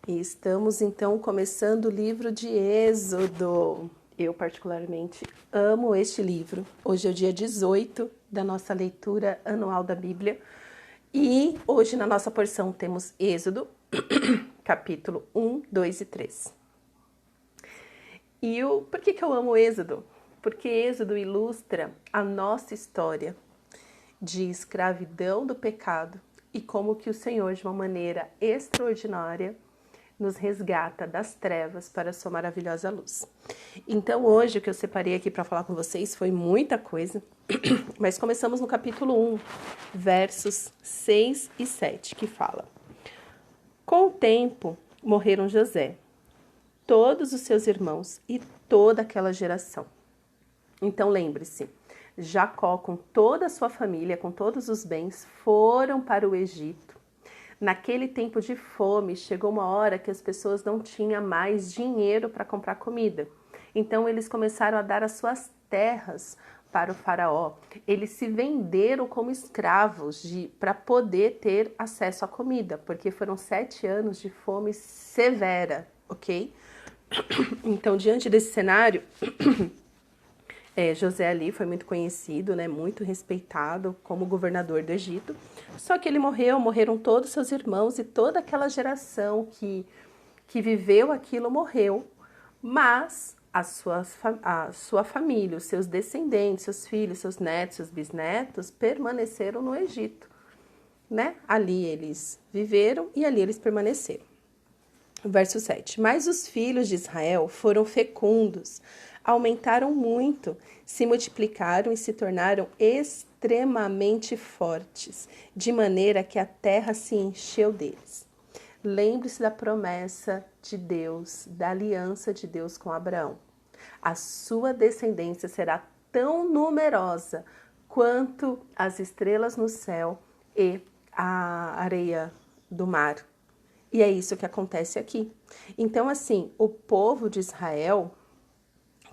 E estamos então começando o livro de Êxodo. Eu particularmente amo este livro. Hoje é o dia 18 da nossa leitura anual da Bíblia. E hoje na nossa porção temos Êxodo, capítulo 1, 2 e 3. Por que eu amo Êxodo? Porque Êxodo ilustra a nossa história de escravidão do pecado e como que o Senhor, de uma maneira extraordinária, nos resgata das trevas para a sua maravilhosa luz. Então hoje o que eu separei aqui para falar com vocês foi muita coisa, mas começamos no capítulo 1, versos 6 e 7, que fala: Com o tempo morreram José, todos os seus irmãos e toda aquela geração. Então lembre-se, Jacó com toda a sua família, com todos os bens, foram para o Egito. Naquele tempo de fome, chegou uma hora que as pessoas não tinham mais dinheiro para comprar comida. Então eles começaram a dar as suas terras para o faraó. Eles se venderam como escravos para poder ter acesso à comida, porque foram 7 anos de fome severa, ok? Então, diante desse cenário, José ali foi muito conhecido, né, muito respeitado como governador do Egito. Só que ele morreram todos seus irmãos e toda aquela geração que viveu aquilo morreu. Mas a sua família, os seus descendentes, seus filhos, seus netos, seus bisnetos permaneceram no Egito, né? Ali eles viveram e ali eles permaneceram. Verso 7. Mas os filhos de Israel foram fecundos, aumentaram muito, se multiplicaram e se tornaram extremamente fortes, de maneira que a terra se encheu deles. Lembre-se da promessa de Deus, da aliança de Deus com Abraão. A sua descendência será tão numerosa quanto as estrelas no céu e a areia do mar. E é isso que acontece aqui. Então, assim, o povo de Israel,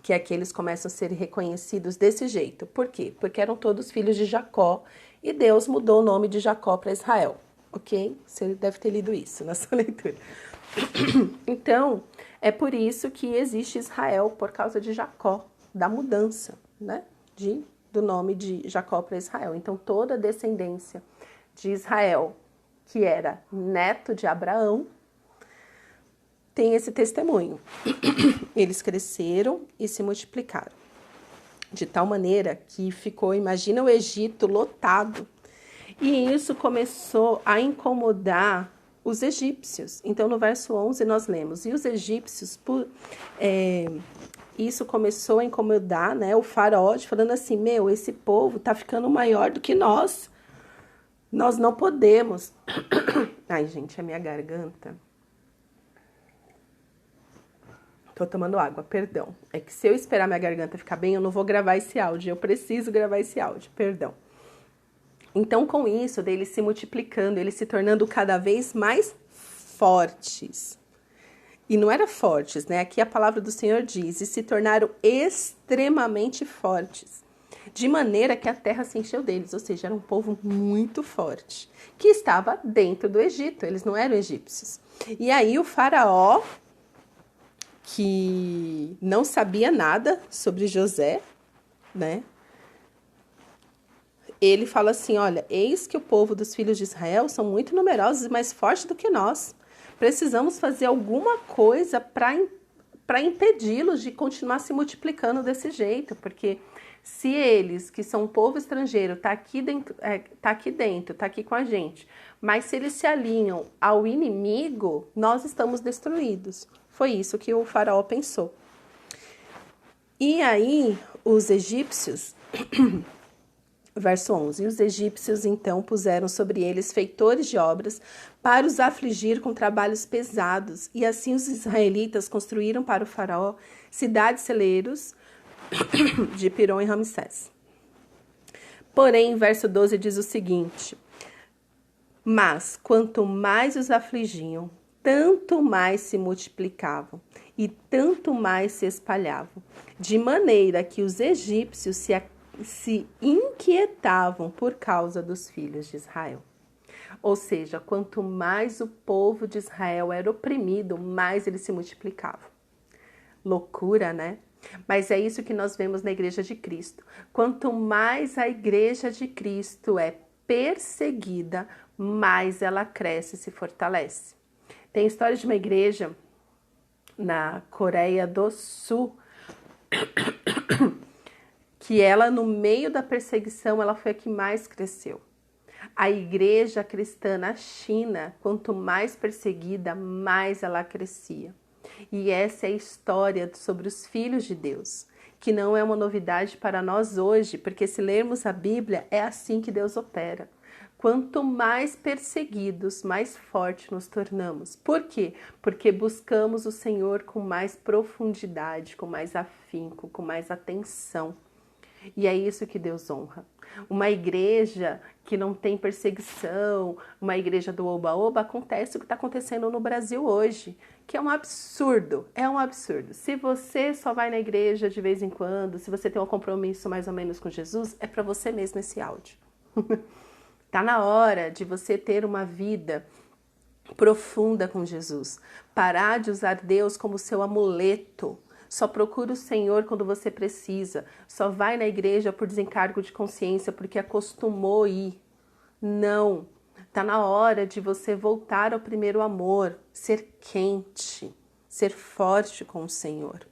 que aqui eles começam a ser reconhecidos desse jeito. Por quê? Porque eram todos filhos de Jacó e Deus mudou o nome de Jacó para Israel, ok? Você deve ter lido isso na sua leitura. Então, é por isso que existe Israel, por causa de Jacó, da mudança, né? Do nome de Jacó para Israel. Então, toda a descendência de Israel, que era neto de Abraão, tem esse testemunho. Eles cresceram e se multiplicaram. De tal maneira que ficou, imagina o Egito lotado. E isso começou a incomodar os egípcios. Então, no verso 11, nós lemos: E os egípcios, isso começou a incomodar, né, o faraó, falando assim: Meu, esse povo tá ficando maior do que nós. Nós não podemos. Ai, gente, a minha garganta. Tô tomando água, perdão. É que se eu esperar minha garganta ficar bem, eu não vou gravar esse áudio. Eu preciso gravar esse áudio, perdão. Então, com isso, eles se multiplicando, eles se tornando cada vez mais fortes. E não era fortes, né? Aqui a palavra do Senhor diz: e se tornaram extremamente fortes, de maneira que a terra se encheu deles. Ou seja, era um povo muito forte, que estava dentro do Egito. Eles não eram egípcios. E aí o faraó, que não sabia nada sobre José, né? Ele fala assim: olha, eis que o povo dos filhos de Israel são muito numerosos e mais fortes do que nós. Precisamos fazer alguma coisa para impedi-los de continuar se multiplicando desse jeito, porque se eles, que são um povo estrangeiro, tá aqui dentro, tá aqui com a gente, mas se eles se alinham ao inimigo, nós estamos destruídos. Foi isso que o faraó pensou. E aí, os egípcios, verso 11, e os egípcios então puseram sobre eles feitores de obras para os afligir com trabalhos pesados. E assim os israelitas construíram para o faraó cidades-celeiros de Pirom e Ramsés. Porém, verso 12 diz o seguinte: Mas quanto mais os afligiam, tanto mais se multiplicavam e tanto mais se espalhavam, de maneira que os egípcios se inquietavam por causa dos filhos de Israel. Ou seja, quanto mais o povo de Israel era oprimido, mais ele se multiplicava. Loucura, né? Mas é isso que nós vemos na Igreja de Cristo. Quanto mais a Igreja de Cristo é perseguida, mais ela cresce e se fortalece. Tem história de uma igreja na Coreia do Sul que ela, no meio da perseguição, ela foi a que mais cresceu. A igreja cristã na China, quanto mais perseguida, mais ela crescia. E essa é a história sobre os filhos de Deus, que não é uma novidade para nós hoje, porque se lermos a Bíblia, é assim que Deus opera. Quanto mais perseguidos, mais forte nos tornamos. Por quê? Porque buscamos o Senhor com mais profundidade, com mais afinco, com mais atenção. E é isso que Deus honra. Uma igreja que não tem perseguição, uma igreja do oba-oba, acontece o que está acontecendo no Brasil hoje, que é um absurdo, é um absurdo. Se você só vai na igreja de vez em quando, se você tem um compromisso mais ou menos com Jesus, é para você mesmo esse áudio. Tá na hora de você ter uma vida profunda com Jesus, parar de usar Deus como seu amuleto. Só procura o Senhor quando você precisa. Só vai na igreja por desencargo de consciência, porque acostumou ir. Não. Está na hora de você voltar ao primeiro amor, ser quente, ser forte com o Senhor.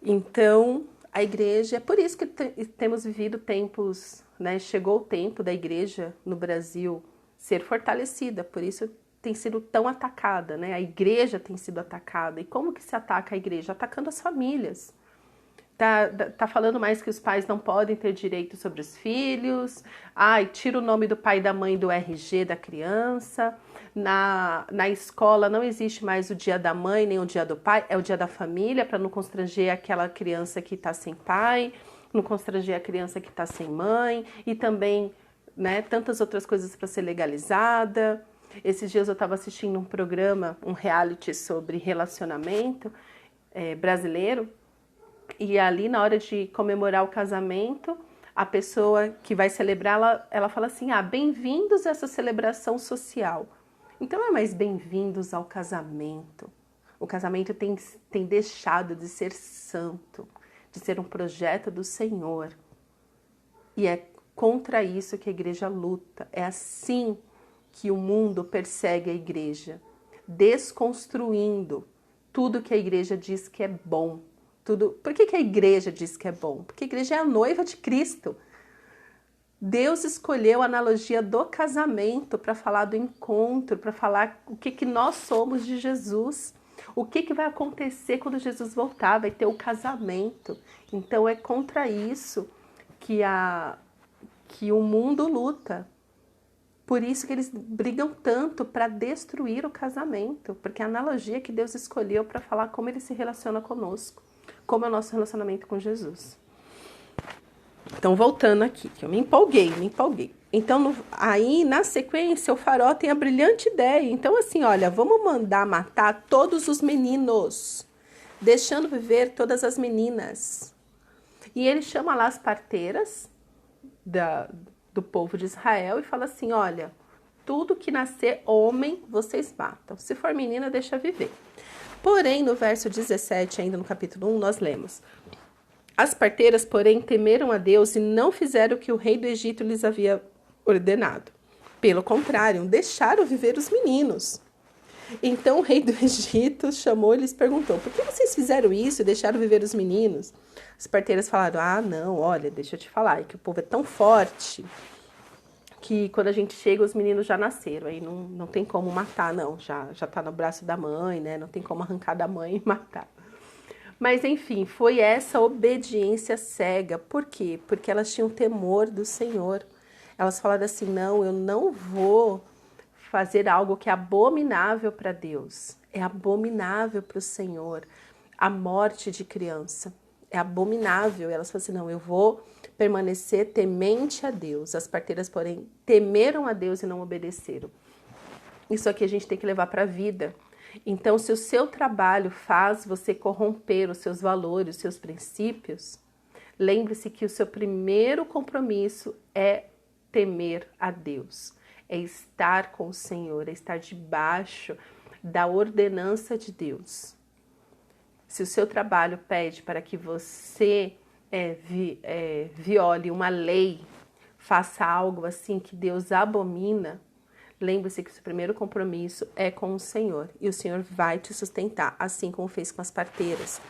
Então, a igreja, é por isso que temos vivido tempos, né? Chegou o tempo da igreja no Brasil ser fortalecida, por isso tem sido tão atacada, né? A igreja tem sido atacada. E como que se ataca a igreja? Atacando as famílias. Tá falando mais que os pais não podem ter direito sobre os filhos. Ai, tira o nome do pai e da mãe do RG da criança. Na escola não existe mais o dia da mãe nem o dia do pai. É o dia da família, para não constranger aquela criança que está sem pai, não constranger a criança que está sem mãe. E também, né, tantas outras coisas para ser legalizada. Esses dias eu estava assistindo um programa, um reality sobre relacionamento brasileiro, e ali na hora de comemorar o casamento, a pessoa que vai celebrar, ela fala assim, bem-vindos a essa celebração social. Então não é mais bem-vindos ao casamento. O casamento tem deixado de ser santo, de ser um projeto do Senhor. E é contra isso que a igreja luta. É assim que o mundo persegue a igreja, desconstruindo tudo que a igreja diz que é bom. Por que a igreja diz que é bom? Porque a igreja é a noiva de Cristo. Deus escolheu a analogia do casamento para falar do encontro, para falar o que nós somos de Jesus. O que vai acontecer quando Jesus voltar? Vai ter o casamento. Então é contra isso que o mundo luta. Por isso que eles brigam tanto para destruir o casamento, porque é a analogia que Deus escolheu para falar como ele se relaciona conosco, como é o nosso relacionamento com Jesus. Então, voltando aqui, que eu me empolguei. Então, aí, na sequência, o Faraó tem a brilhante ideia. Então, assim, olha, vamos mandar matar todos os meninos, deixando viver todas as meninas. E ele chama lá as parteiras do povo de Israel e fala assim, olha, tudo que nascer homem, vocês matam. Se for menina, deixa viver. Porém, no verso 17, ainda no capítulo 1, nós lemos, as parteiras, porém, temeram a Deus e não fizeram o que o rei do Egito lhes havia ordenado. Pelo contrário, deixaram viver os meninos. Então o rei do Egito chamou e lhes perguntou, por que vocês fizeram isso e deixaram viver os meninos? As parteiras falaram, não, olha, deixa eu te falar, é que o povo é tão forte que quando a gente chega, os meninos já nasceram, aí não tem como matar, não, já tá no braço da mãe, né, não tem como arrancar da mãe e matar. Mas, enfim, foi essa obediência cega. Por quê? Porque elas tinham temor do Senhor. Elas falaram assim, não, eu não vou fazer algo que é abominável para Deus. É abominável para o Senhor. A morte de criança é abominável. Elas falaram assim, não, eu vou permanecer temente a Deus. As parteiras, porém, temeram a Deus e não obedeceram. Isso aqui a gente tem que levar para a vida. Então, se o seu trabalho faz você corromper os seus valores, os seus princípios, lembre-se que o seu primeiro compromisso é temer a Deus, é estar com o Senhor, é estar debaixo da ordenança de Deus. Se o seu trabalho pede para que você viole uma lei, faça algo assim que Deus abomina, lembre-se que o seu primeiro compromisso é com o Senhor. E o Senhor vai te sustentar, assim como fez com as parteiras.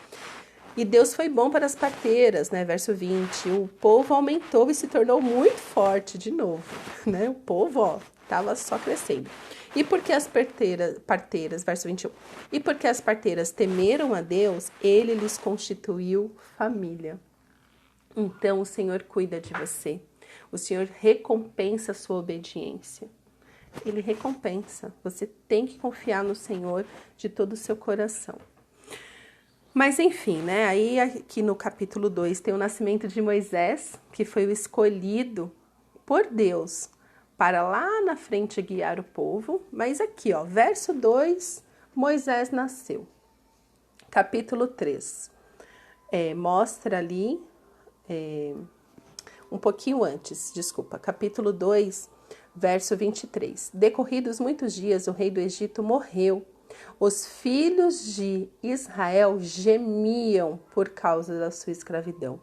E Deus foi bom para as parteiras, né? Verso 20. O povo aumentou e se tornou muito forte de novo, né? O povo, estava só crescendo. E porque as parteiras, verso 21. E porque as parteiras temeram a Deus, ele lhes constituiu família. Então o Senhor cuida de você. O Senhor recompensa a sua obediência. Ele recompensa. Você tem que confiar no Senhor de todo o seu coração. Mas enfim, né? Aí aqui no capítulo 2 tem o nascimento de Moisés, que foi o escolhido por Deus para lá na frente guiar o povo. Mas aqui, ó, verso 2, Moisés nasceu. Capítulo 3, mostra ali, um pouquinho antes, desculpa, capítulo 2, verso 23. Decorridos muitos dias, o rei do Egito morreu. Os filhos de Israel gemiam por causa da sua escravidão.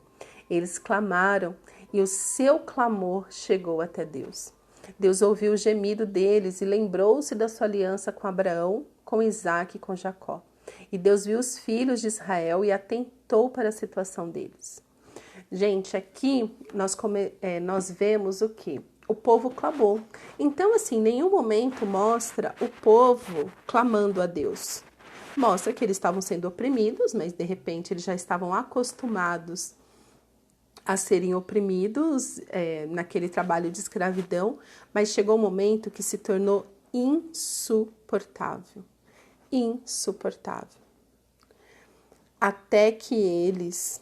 Eles clamaram e o seu clamor chegou até Deus. Deus ouviu o gemido deles e lembrou-se da sua aliança com Abraão, com Isaque e com Jacó. E Deus viu os filhos de Israel e atentou para a situação deles. Gente, aqui nós vemos o quê? O povo clamou. Então, assim, em nenhum momento mostra o povo clamando a Deus. Mostra que eles estavam sendo oprimidos, mas de repente eles já estavam acostumados a serem oprimidos naquele trabalho de escravidão, mas chegou um momento que se tornou insuportável. Insuportável. Até que eles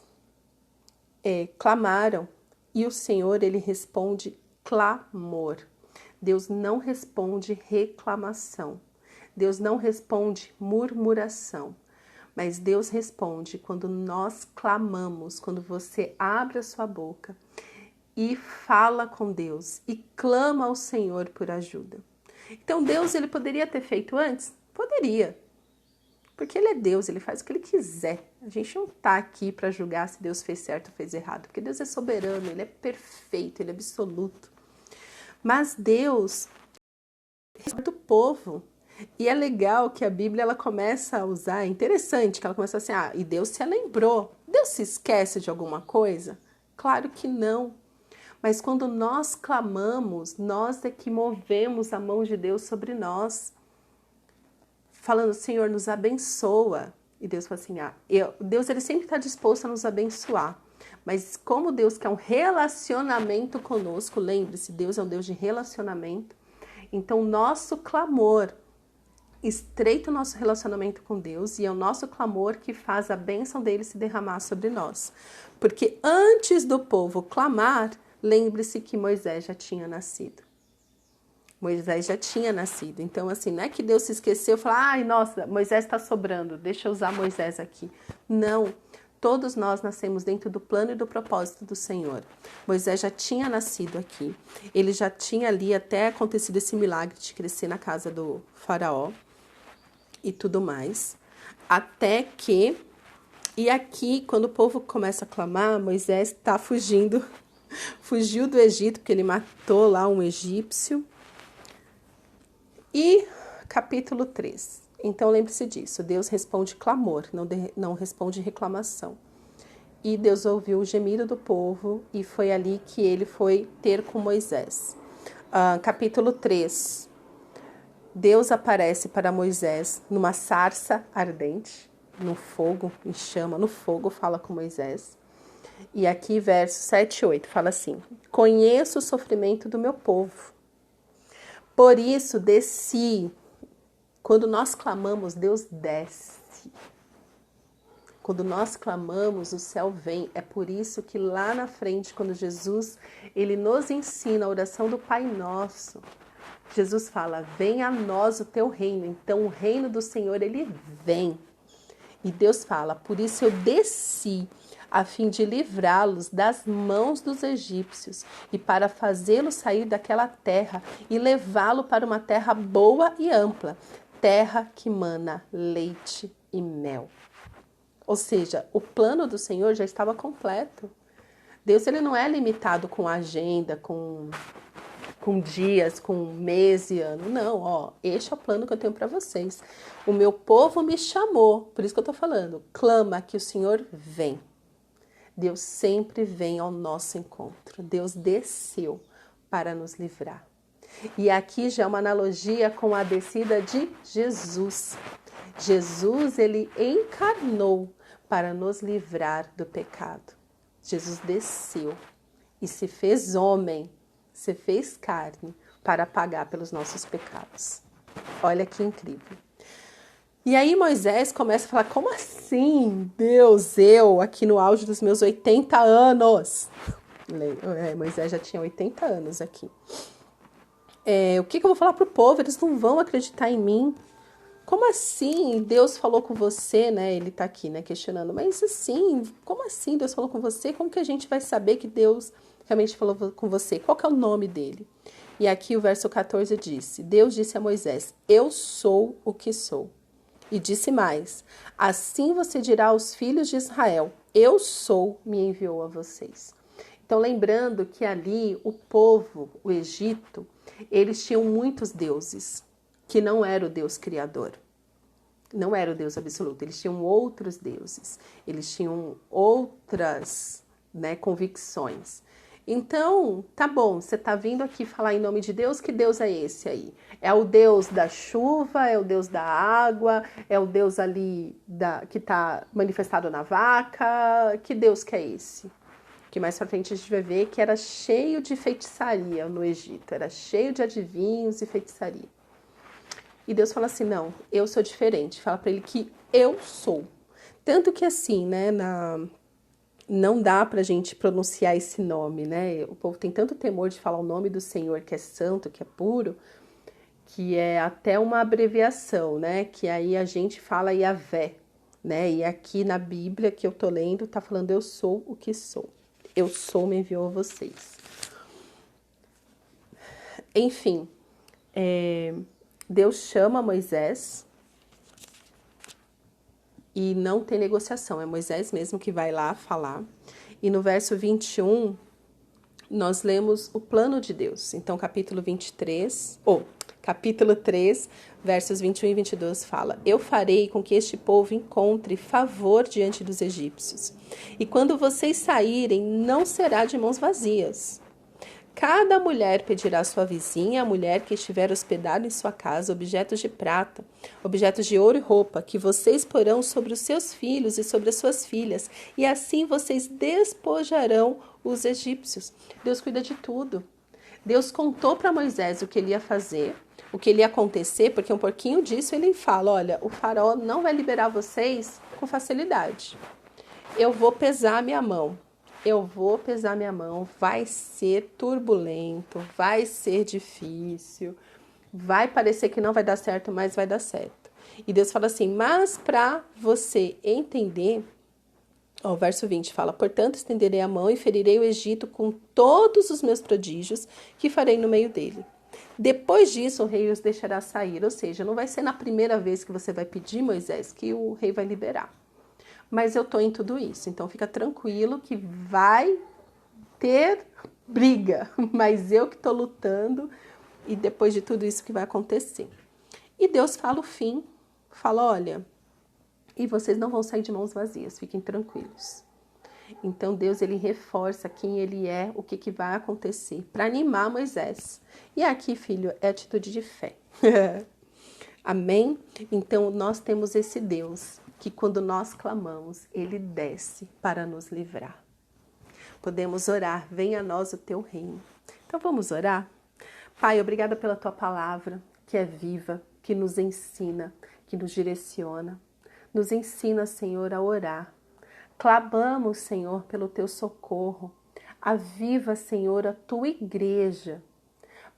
clamaram e o Senhor, ele responde clamor. Deus não responde reclamação. Deus não responde murmuração. Mas Deus responde quando nós clamamos, quando você abre a sua boca e fala com Deus e clama ao Senhor por ajuda. Então Deus, ele poderia ter feito antes? Poderia. Porque ele é Deus, ele faz o que ele quiser. A gente não está aqui para julgar se Deus fez certo ou fez errado. Porque Deus é soberano, ele é perfeito, ele é absoluto. Mas Deus respeita o povo. E é legal que a Bíblia ela começa a usar, é interessante que ela começa assim, e Deus se lembrou. Deus se esquece de alguma coisa? Claro que não. Mas quando nós clamamos, nós é que movemos a mão de Deus sobre nós. Falando, Senhor, nos abençoa. E Deus fala assim, Deus ele sempre está disposto a nos abençoar. Mas como Deus quer um relacionamento conosco, lembre-se, Deus é um Deus de relacionamento. Então, nosso clamor estreita o nosso relacionamento com Deus e é o nosso clamor que faz a bênção dele se derramar sobre nós. Porque antes do povo clamar, lembre-se que Moisés já tinha nascido. Moisés já tinha nascido. Então, assim, não é que Deus se esqueceu e falou, nossa, Moisés está sobrando, deixa eu usar Moisés aqui. Não, todos nós nascemos dentro do plano e do propósito do Senhor. Moisés já tinha nascido aqui. Ele já tinha ali até acontecido esse milagre de crescer na casa do faraó e tudo mais. Até que, e aqui, quando o povo começa a clamar, Moisés está fugiu do Egito, porque ele matou lá um egípcio. E capítulo 3. Então lembre-se disso, Deus responde clamor, não responde reclamação. E Deus ouviu o gemido do povo e foi ali que ele foi ter com Moisés. Capítulo 3. Deus aparece para Moisés numa sarça ardente, no fogo, em chama, no fogo, fala com Moisés. E aqui versos 7 e 8 fala assim, conheço o sofrimento do meu povo. Por isso, desci. Quando nós clamamos, Deus desce. Quando nós clamamos, o céu vem. É por isso que lá na frente, quando Jesus, ele nos ensina a oração do Pai Nosso, Jesus fala, venha a nós o teu reino. Então, o reino do Senhor, ele vem. E Deus fala, por isso eu desci a fim de livrá-los das mãos dos egípcios e para fazê-los sair daquela terra e levá-lo para uma terra boa e ampla, terra que mana leite e mel. Ou seja, o plano do Senhor já estava completo. Deus, ele não é limitado com agenda, com dias, com mês e ano. Não, ó, este é o plano que eu tenho para vocês. O meu povo me chamou, por isso que eu estou falando. Clama que o Senhor vem. Deus sempre vem ao nosso encontro. Deus desceu para nos livrar. E aqui já é uma analogia com a descida de Jesus. Jesus, ele encarnou para nos livrar do pecado. Jesus desceu e se fez homem, se fez carne para pagar pelos nossos pecados. Olha que incrível. E aí Moisés começa a falar, como assim, Deus, eu aqui no auge dos meus 80 anos. Moisés já tinha 80 anos aqui. O que eu vou falar para o povo? Eles não vão acreditar em mim. Como assim Deus falou com você, né? Ele está aqui, né, questionando. Mas assim, como assim Deus falou com você? Como que a gente vai saber que Deus realmente falou com você? Qual que é o nome dele? E aqui o verso 14 disse, Deus disse a Moisés, eu sou o que sou. E disse mais, assim você dirá aos filhos de Israel, eu sou, me enviou a vocês. Então lembrando que ali o povo, o Egito, eles tinham muitos deuses, que não era o Deus criador, não era o Deus absoluto, eles tinham outros deuses, eles tinham outras, né, convicções. Então, tá bom, você tá vindo aqui falar em nome de Deus, que Deus é esse aí? É o Deus da chuva, é o Deus da água, é o Deus ali que tá manifestado na vaca, que Deus que é esse? Que mais pra frente a gente vai ver que era cheio de feitiçaria no Egito, era cheio de adivinhos e feitiçaria. E Deus fala assim, não, eu sou diferente. Fala para ele que eu sou. Tanto que assim, né, não dá pra gente pronunciar esse nome, né? O povo tem tanto temor de falar o nome do Senhor, que é santo, que é puro, que é até uma abreviação, né? Que aí a gente fala Yahvé, né? E aqui na Bíblia que eu tô lendo, tá falando eu sou o que sou. Eu sou, me enviou a vocês. Enfim, Deus chama Moisés e não tem negociação, é Moisés mesmo que vai lá falar. E no verso 21, nós lemos o plano de Deus. Então, capítulo 3, versos 21 e 22 fala, eu farei com que este povo encontre favor diante dos egípcios. E quando vocês saírem, não será de mãos vazias. Cada mulher pedirá à sua vizinha, a mulher que estiver hospedada em sua casa, objetos de prata, objetos de ouro e roupa, que vocês porão sobre os seus filhos e sobre as suas filhas, e assim vocês despojarão os egípcios. Deus cuida de tudo. Deus contou para Moisés o que ele ia fazer, o que ele ia acontecer, porque um pouquinho disso ele fala, olha, o faraó não vai liberar vocês com facilidade. Eu vou pesar a minha mão. Vai ser turbulento, vai ser difícil, vai parecer que não vai dar certo, mas vai dar certo. E Deus fala assim, mas para você entender, o verso 20 fala, portanto estenderei a mão e ferirei o Egito com todos os meus prodígios que farei no meio dele. Depois disso o rei os deixará sair, ou seja, não vai ser na primeira vez que você vai pedir, Moisés, que o rei vai liberar. Mas eu tô em tudo isso, então fica tranquilo que vai ter briga, mas eu que tô lutando e depois de tudo isso que vai acontecer. E Deus fala o fim, fala, olha, e vocês não vão sair de mãos vazias, fiquem tranquilos. Então Deus, ele reforça quem ele é, o que vai acontecer, para animar Moisés. E aqui, filho, é atitude de fé. Amém? Então nós temos esse Deus que quando nós clamamos, ele desce para nos livrar. Podemos orar, venha a nós o teu reino. Então vamos orar? Pai, obrigada pela tua palavra, que é viva, que nos ensina, que nos direciona. Nos ensina, Senhor, a orar. Clamamos, Senhor, pelo teu socorro. Aviva, Senhor, a tua igreja,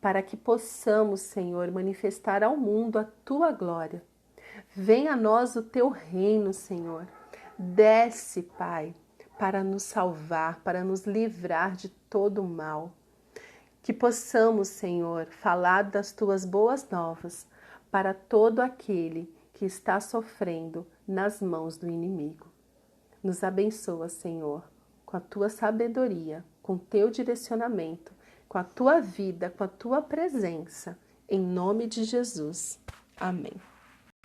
para que possamos, Senhor, manifestar ao mundo a tua glória. Venha a nós o teu reino, Senhor. Desce, Pai, para nos salvar, para nos livrar de todo o mal. Que possamos, Senhor, falar das Tuas boas novas para todo aquele que está sofrendo nas mãos do inimigo. Nos abençoa, Senhor, com a Tua sabedoria, com o Teu direcionamento, com a Tua vida, com a Tua presença. Em nome de Jesus. Amém.